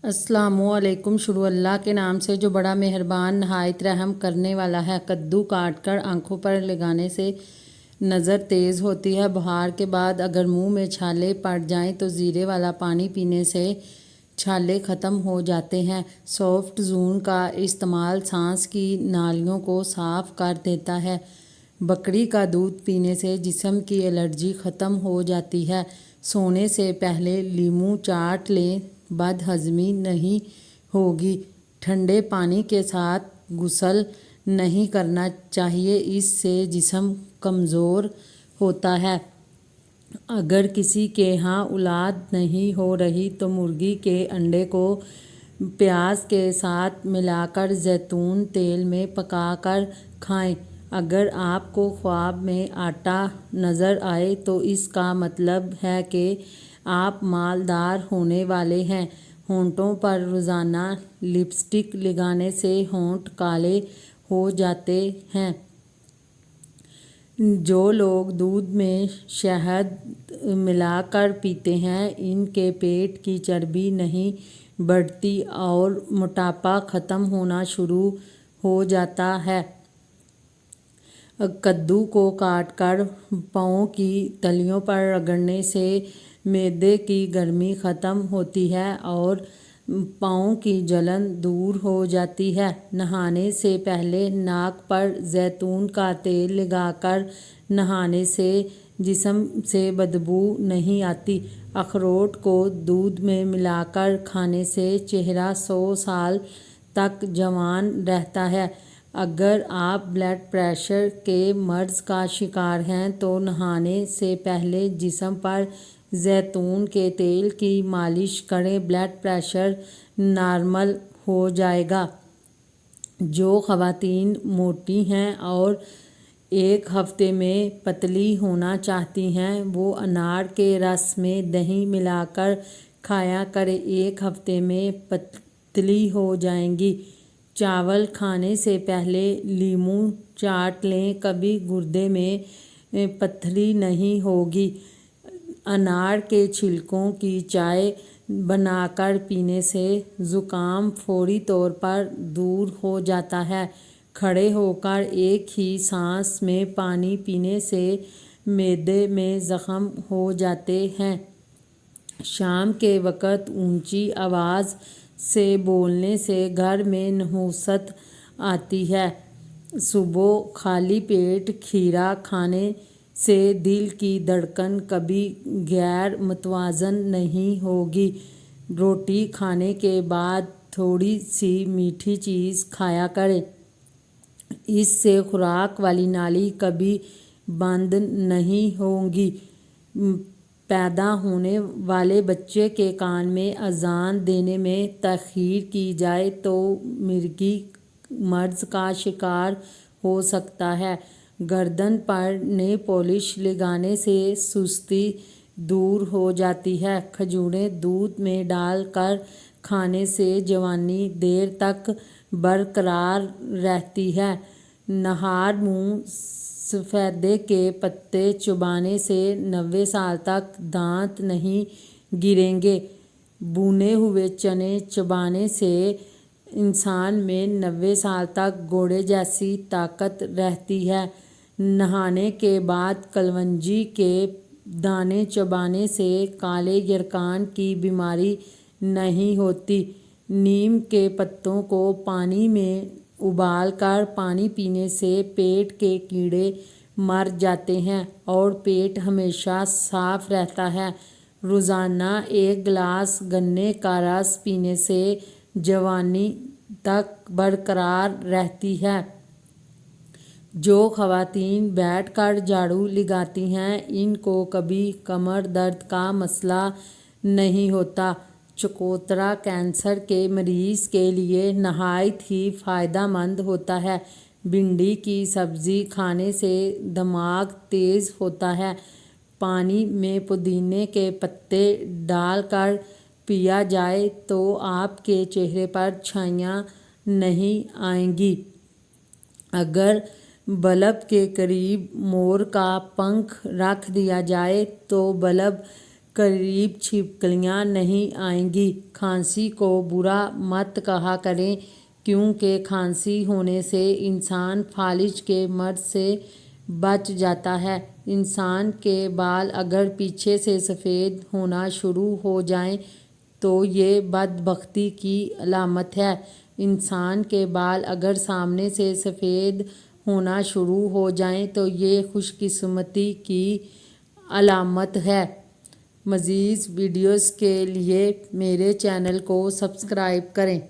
السلام علیکم۔ شروع اللہ کے نام سے جو بڑا مہربان نہایت رحم کرنے والا ہے۔ کدو کاٹ کر آنکھوں پر لگانے سے نظر تیز ہوتی ہے۔ بہار کے بعد اگر منہ میں چھالے پڑ جائیں تو زیرے والا پانی پینے سے چھالے ختم ہو جاتے ہیں۔ سافٹ زون کا استعمال سانس کی نالیوں کو صاف کر دیتا ہے۔ بکری کا دودھ پینے سے جسم کی الرجی ختم ہو جاتی ہے۔ سونے سے پہلے لیموں چاٹ لیں، بد ہضمی نہیں ہوگی۔ ٹھنڈے پانی کے ساتھ غسل نہیں کرنا چاہیے، اس سے جسم کمزور ہوتا ہے۔ اگر کسی کے ہاں اولاد نہیں ہو رہی تو مرغی کے انڈے کو پیاز کے ساتھ ملا کر زیتون تیل میں پکا کر کھائیں۔ اگر آپ کو خواب میں آٹا نظر آئے تو اس کا مطلب ہے کہ آپ مالدار ہونے والے ہیں۔ ہونٹوں پر روزانہ لپسٹک لگانے سے ہونٹ کالے ہو جاتے ہیں۔ جو لوگ دودھ میں شہد ملا کر پیتے ہیں، ان کے پیٹ کی چربی نہیں بڑھتی اور موٹاپا ختم ہونا شروع ہو جاتا ہے۔ کدو کو کاٹ کر پاؤں کی تلیوں پر رگڑنے سے معدے کی گرمی ختم ہوتی ہے اور پاؤں کی جلن دور ہو جاتی ہے۔ نہانے سے پہلے ناک پر زیتون کا تیل لگا کر نہانے سے جسم سے بدبو نہیں آتی۔ اخروٹ کو دودھ میں ملا کر کھانے سے چہرہ 100 سال تک جوان رہتا ہے۔ اگر آپ بلڈ پریشر کے مرض کا شکار ہیں تو نہانے سے پہلے جسم پر زیتون کے تیل کی مالش کریں، بلڈ پریشر نارمل ہو جائے گا۔ جو خواتین موٹی ہیں اور ایک ہفتے میں پتلی ہونا چاہتی ہیں، وہ انار کے رس میں دہی ملا کر کھایا کریں، ایک ہفتے میں پتلی ہو جائیں گی۔ چاول کھانے سے پہلے لیموں چاٹ لیں، کبھی گردے میں پتھری نہیں ہوگی۔ انار کے چھلکوں کی چائے بنا کر پینے سے زکام فوری طور پر دور ہو جاتا ہے۔ کھڑے ہو کر ایک ہی سانس میں پانی پینے سے معدے میں زخم ہو جاتے ہیں۔ شام کے وقت اونچی آواز سے بولنے سے گھر میں نحوست آتی ہے۔ صبح خالی پیٹ کھیرا کھانے سے دل کی دھڑکن کبھی غیر متوازن نہیں ہوگی۔ روٹی کھانے کے بعد تھوڑی سی میٹھی چیز کھایا کریں، اس سے خوراک والی نالی کبھی بند نہیں ہوگی۔ پیدا ہونے والے بچے کے کان میں اذان دینے میں تاخیر کی جائے تو مرگی مرض کا شکار ہو سکتا ہے۔ گردن پر نیل پالش لگانے سے سستی دور ہو جاتی ہے۔ کھجوریں دودھ میں ڈال کر کھانے سے جوانی دیر تک برقرار رہتی ہے۔ نہار منہ سفیدے کے پتے چبانے سے 90 سال تک دانت نہیں گریں گے۔ بھنے ہوئے چنے چبانے سے انسان میں 90 سال تک گھوڑے جیسی طاقت رہتی ہے۔ نہانے کے بعد کلونجی کے دانے چبانے سے کالے یرقان کی بیماری نہیں ہوتی۔ نیم کے پتوں کو پانی میں ابال کر پانی پینے سے پیٹ کے کیڑے مر جاتے ہیں اور پیٹ ہمیشہ صاف رہتا ہے۔ روزانہ ایک گلاس گنے کا رس پینے سے جوانی تک برقرار رہتی ہے۔ جو خواتین بیٹھ کر جھاڑو لگاتی ہیں، ان کو کبھی کمر درد کا مسئلہ نہیں ہوتا۔ چکوترا کینسر کے مریض کے لیے نہایت ہی فائدہ مند ہوتا ہے۔ بھنڈی کی سبزی کھانے سے دماغ تیز ہوتا ہے۔ پانی میں پودینے کے پتے ڈال کر پیا جائے تو آپ کے چہرے پر چھائیاں نہیں آئیں گی۔ اگر بلب کے قریب مور کا پنکھ رکھ دیا جائے تو بلب قریب چھپکلیاں نہیں آئیں گی۔ کھانسی کو برا مت کہا کریں کیونکہ کھانسی ہونے سے انسان فالج کے مرض سے بچ جاتا ہے۔ انسان کے بال اگر پیچھے سے سفید ہونا شروع ہو جائیں تو یہ بدبختی کی علامت ہے۔ انسان کے بال اگر سامنے سے سفید ہونا شروع ہو جائیں تو یہ خوش قسمتی کی علامت ہے۔ مزید ویڈیوز کے لیے میرے چینل کو سبسکرائب کریں۔